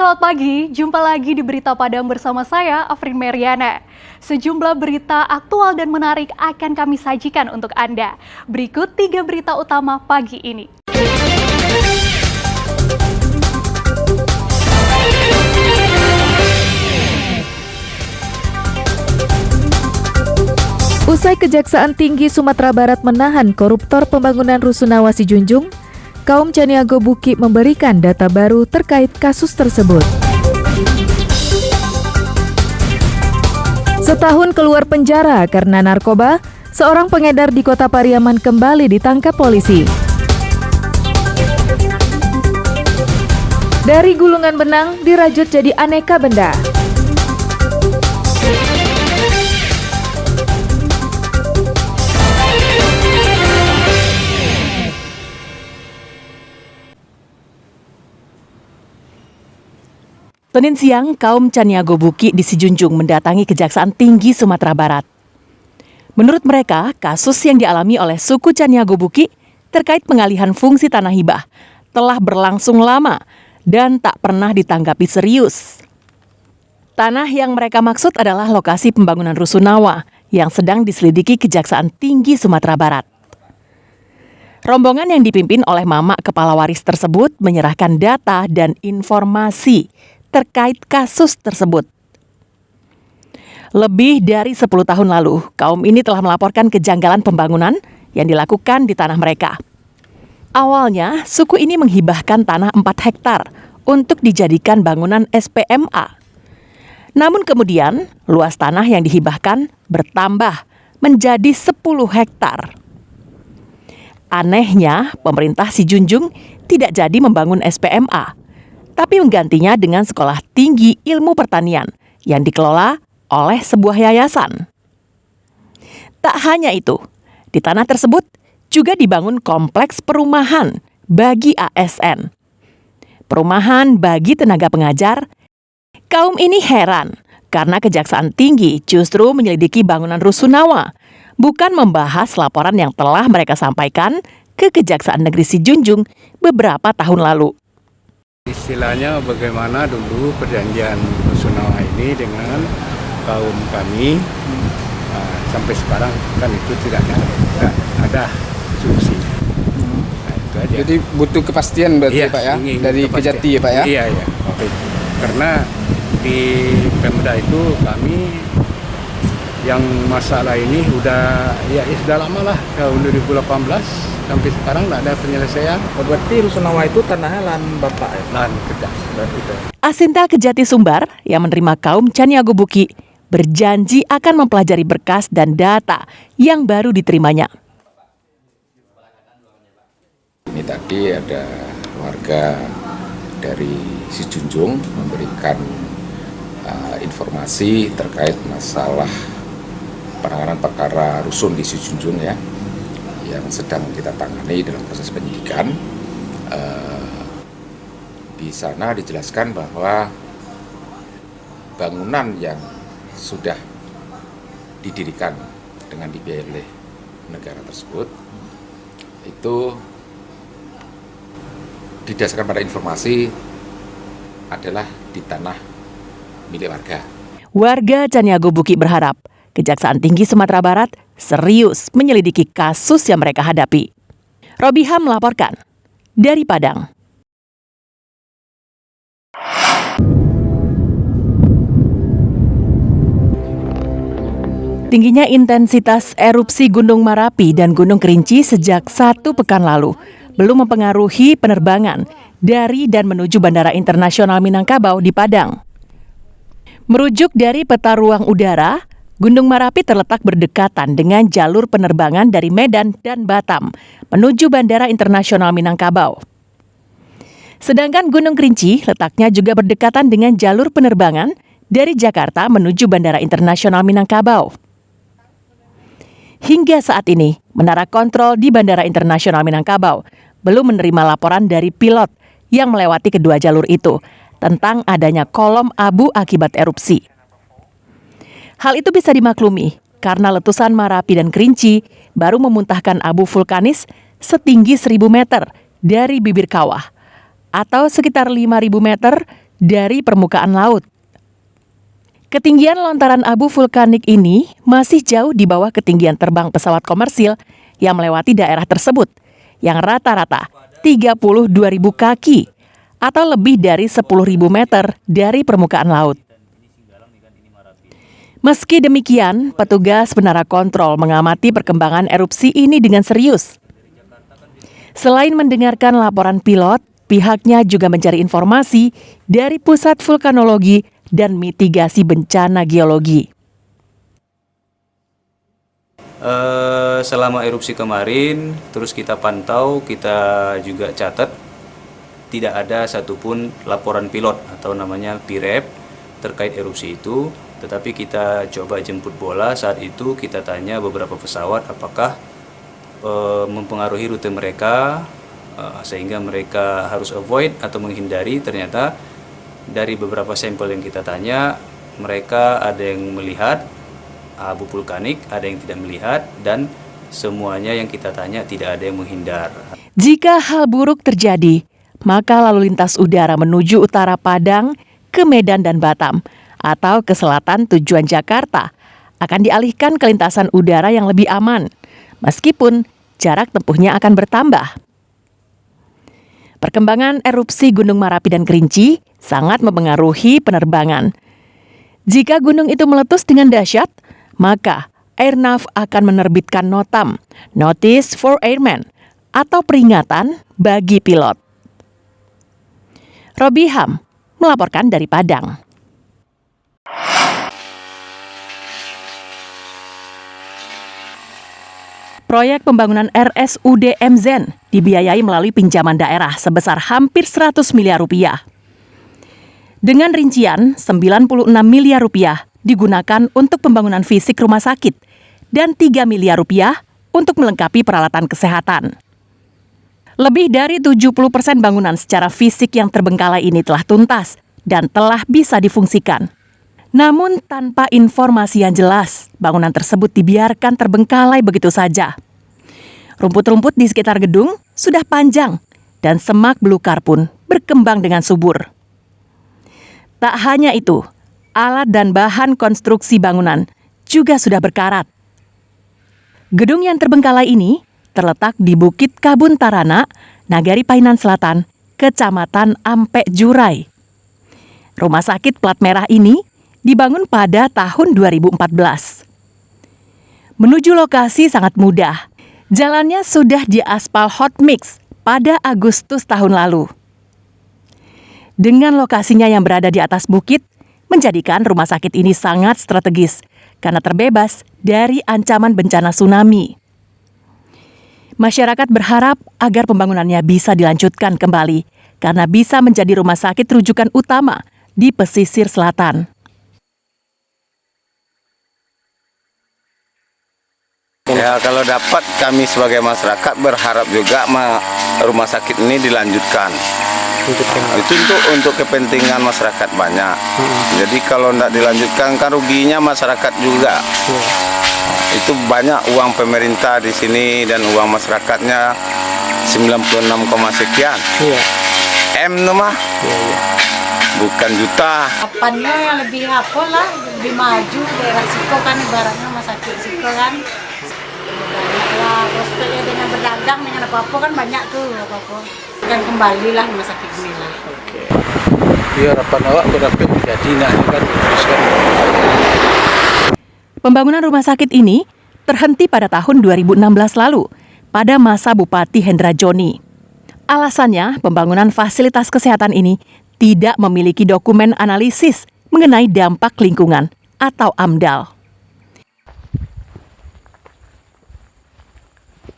Selamat pagi, jumpa lagi di Berita Padang bersama saya, Afrin Meriana. Sejumlah berita aktual dan menarik akan kami sajikan untuk Anda. Berikut 3 berita utama pagi ini. Usai Kejaksaan Tinggi Sumatera Barat menahan koruptor pembangunan Rusunawa Sijunjung, kaum Caniago Buki memberikan data baru terkait kasus tersebut. Setahun keluar penjara karena narkoba, seorang pengedar di Kota Pariaman kembali ditangkap polisi. Dari gulungan benang dirajut jadi aneka benda. Senin siang, kaum Caniago Buki di Sijunjung mendatangi Kejaksaan Tinggi Sumatera Barat. Menurut mereka, kasus yang dialami oleh suku Caniago Buki terkait pengalihan fungsi tanah hibah telah berlangsung lama dan tak pernah ditanggapi serius. Tanah yang mereka maksud adalah lokasi pembangunan Rusunawa yang sedang diselidiki Kejaksaan Tinggi Sumatera Barat. Rombongan yang dipimpin oleh Mamak Kepala Waris tersebut menyerahkan data dan informasi terkait kasus tersebut. Lebih dari 10 tahun lalu, kaum ini telah melaporkan kejanggalan pembangunan yang dilakukan di tanah mereka. Awalnya, suku ini menghibahkan tanah 4 hektar untuk dijadikan bangunan SPMA. Namun kemudian, luas tanah yang dihibahkan bertambah menjadi 10 hektar. Anehnya, pemerintah Sijunjung tidak jadi membangun SPMA, tapi menggantinya dengan Sekolah Tinggi Ilmu Pertanian yang dikelola oleh sebuah yayasan. Tak hanya itu, di tanah tersebut juga dibangun kompleks perumahan bagi ASN. Perumahan bagi tenaga pengajar. Kaum ini heran karena Kejaksaan Tinggi justru menyelidiki bangunan Rusunawa, bukan membahas laporan yang telah mereka sampaikan ke Kejaksaan Negeri Sijunjung beberapa tahun lalu. Istilahnya bagaimana dulu perjanjian Rusunawa ini dengan kaum kami, sampai sekarang kan itu tidak ada solusi. Nah, itu aja. Jadi butuh kepastian berarti Pak ya, dari Kejati ya Pak ya? Iya. Karena di Pemda itu kami yang masalah ini sudah lama lah, tahun 2018 sampai sekarang tidak ada penyelesaian. Berarti Rusunawa itu tanahnya lahan Bapak ya? Lahan kerja. Asinta Kejati Sumbar yang menerima kaum Caniago Buki berjanji akan mempelajari berkas dan data yang baru diterimanya. Ini tadi ada warga dari Sijunjung memberikan informasi terkait masalah penanganan perkara rusun di Sijunjung ya, yang sedang kita tangani dalam proses penyidikan. Di sana dijelaskan bahwa bangunan yang sudah didirikan dengan dibiayai oleh negara tersebut itu didasarkan pada informasi adalah di tanah milik warga. Warga Caniago Buki berharap Kejaksaan Tinggi Sumatera Barat serius menyelidiki kasus yang mereka hadapi. Robiha melaporkan dari Padang. Tingginya intensitas erupsi Gunung Merapi dan Gunung Kerinci sejak 1 pekan lalu belum mempengaruhi penerbangan dari dan menuju Bandara Internasional Minangkabau di Padang. Merujuk dari peta ruang udara, Gunung Merapi terletak berdekatan dengan jalur penerbangan dari Medan dan Batam menuju Bandara Internasional Minangkabau. Sedangkan Gunung Kerinci letaknya juga berdekatan dengan jalur penerbangan dari Jakarta menuju Bandara Internasional Minangkabau. Hingga saat ini, menara kontrol di Bandara Internasional Minangkabau belum menerima laporan dari pilot yang melewati kedua jalur itu tentang adanya kolom abu akibat erupsi. Hal itu bisa dimaklumi karena letusan Merapi dan Kerinci baru memuntahkan abu vulkanis setinggi 1.000 meter dari bibir kawah atau sekitar 5.000 meter dari permukaan laut. Ketinggian lontaran abu vulkanik ini masih jauh di bawah ketinggian terbang pesawat komersil yang melewati daerah tersebut, yang rata-rata 32.000 kaki atau lebih dari 10.000 meter dari permukaan laut. Meski demikian, petugas Menara Kontrol mengamati perkembangan erupsi ini dengan serius. Selain mendengarkan laporan pilot, pihaknya juga mencari informasi dari Pusat Vulkanologi dan Mitigasi Bencana Geologi. Selama erupsi kemarin, terus kita pantau, kita juga catat, tidak ada satupun laporan pilot atau namanya PIREP terkait erupsi itu. Tetapi kita coba jemput bola, saat itu kita tanya beberapa pesawat apakah mempengaruhi rute mereka, sehingga mereka harus avoid atau menghindari. Ternyata dari beberapa sampel yang kita tanya, mereka ada yang melihat abu vulkanik, ada yang tidak melihat, dan semuanya yang kita tanya tidak ada yang menghindar. Jika hal buruk terjadi, maka lalu lintas udara menuju utara Padang ke Medan dan Batam atau ke selatan tujuan Jakarta akan dialihkan ke lintasan udara yang lebih aman, meskipun jarak tempuhnya akan bertambah. Perkembangan erupsi Gunung Merapi dan Kerinci sangat mempengaruhi penerbangan. Jika gunung itu meletus dengan dahsyat, maka Airnav akan menerbitkan NOTAM, Notice for Airmen, atau peringatan bagi pilot. Robi Ham melaporkan dari Padang. Proyek pembangunan RSUD MZen dibiayai melalui pinjaman daerah sebesar hampir 100 miliar rupiah. Dengan rincian 96 miliar rupiah digunakan untuk pembangunan fisik rumah sakit dan 3 miliar rupiah untuk melengkapi peralatan kesehatan. Lebih dari 70% bangunan secara fisik yang terbengkalai ini telah tuntas dan telah bisa difungsikan. Namun tanpa informasi yang jelas, bangunan tersebut dibiarkan terbengkalai begitu saja. Rumput-rumput di sekitar gedung sudah panjang dan semak belukar pun berkembang dengan subur. Tak hanya itu, alat dan bahan konstruksi bangunan juga sudah berkarat. Gedung yang terbengkalai ini terletak di Bukit Kabun Tarana, Nagari Painan Selatan, Kecamatan Ampek Jurai. Rumah sakit plat merah ini dibangun pada tahun 2014. Menuju lokasi sangat mudah. Jalannya sudah diaspal hot mix pada Agustus tahun lalu. Dengan lokasinya yang berada di atas bukit, menjadikan rumah sakit ini sangat strategis karena terbebas dari ancaman bencana tsunami. Masyarakat berharap agar pembangunannya bisa dilanjutkan kembali karena bisa menjadi rumah sakit rujukan utama di pesisir selatan. Ya, kalau dapat kami sebagai masyarakat berharap juga rumah sakit ini dilanjutkan. Itu untuk kepentingan masyarakat banyak. Jadi kalau tidak dilanjutkan kan ruginya masyarakat juga. Itu banyak uang pemerintah di sini dan uang masyarakatnya 96, sekian. M itu mah. Bukan juta. Apanya yang lebih apa lah, lebih maju daerah Siko kan ibaratnya rumah sakit Siko kan. Lah prospeknya dengan berdagang dengan apa-apa kan banyak tuh apa-apa. Kan kembalilah rumah sakit ini lah. Oke. Biar harapan awak berapa jadi nah kan teruskan. Pembangunan rumah sakit ini terhenti pada tahun 2016 lalu pada masa Bupati Hendra Joni. Alasannya, pembangunan fasilitas kesehatan ini tidak memiliki dokumen analisis mengenai dampak lingkungan atau AMDAL.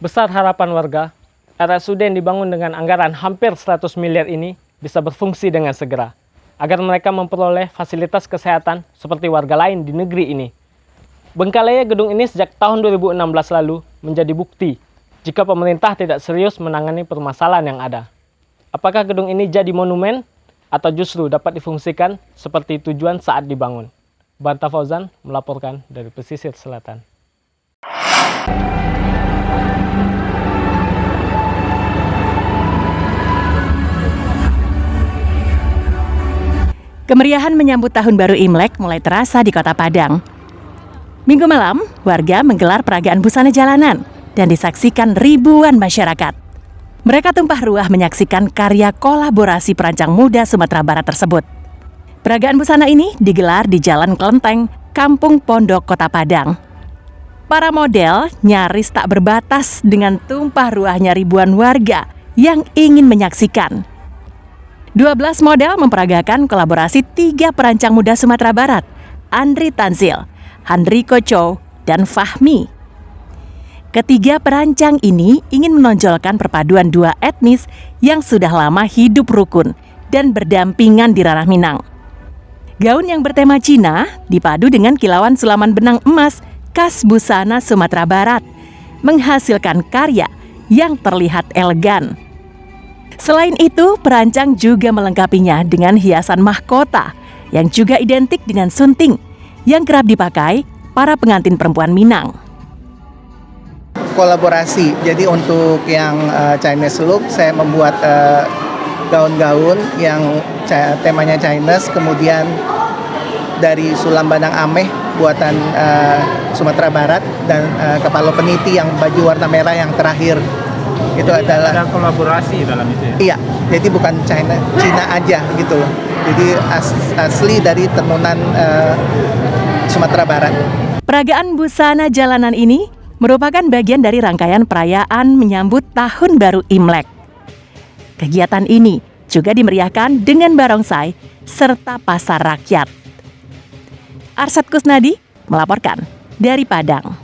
Besar harapan warga, RSUD yang dibangun dengan anggaran hampir 100 miliar ini bisa berfungsi dengan segera, agar mereka memperoleh fasilitas kesehatan seperti warga lain di negeri ini. Bengkalainya gedung ini sejak tahun 2016 lalu menjadi bukti jika pemerintah tidak serius menangani permasalahan yang ada. Apakah gedung ini jadi monumen atau justru dapat difungsikan seperti tujuan saat dibangun? Banta Fauzan melaporkan dari pesisir selatan. Kemeriahan menyambut Tahun Baru Imlek mulai terasa di Kota Padang. Minggu malam, warga menggelar peragaan busana jalanan dan disaksikan ribuan masyarakat. Mereka tumpah ruah menyaksikan karya kolaborasi perancang muda Sumatera Barat tersebut. Peragaan busana ini digelar di Jalan Kelenteng, Kampung Pondok, Kota Padang. Para model nyaris tak berbatas dengan tumpah ruahnya ribuan warga yang ingin menyaksikan. 12 model memperagakan kolaborasi 3 perancang muda Sumatera Barat, Andri Tanzil, Handriko Chow, dan Fahmi. Ketiga perancang ini ingin menonjolkan perpaduan dua etnis yang sudah lama hidup rukun dan berdampingan di ranah Minang. Gaun yang bertema Cina dipadu dengan kilauan sulaman benang emas khas busana Sumatera Barat, menghasilkan karya yang terlihat elegan. Selain itu, perancang juga melengkapinya dengan hiasan mahkota yang juga identik dengan sunting yang kerap dipakai para pengantin perempuan Minang. Kolaborasi, jadi untuk yang Chinese look saya membuat gaun-gaun yang temanya Chinese, kemudian dari sulam Bandang Ameh buatan Sumatera Barat, dan kepala peniti yang baju warna merah yang terakhir. Itu adalah ada kolaborasi dalam itu ya? Iya, jadi bukan Cina aja gitu loh. Jadi asli dari tenunan Sumatera Barat. Peragaan busana jalanan ini merupakan bagian dari rangkaian perayaan menyambut Tahun Baru Imlek. Kegiatan ini juga dimeriahkan dengan barongsai serta pasar rakyat. Arsat Kusnadi melaporkan dari Padang.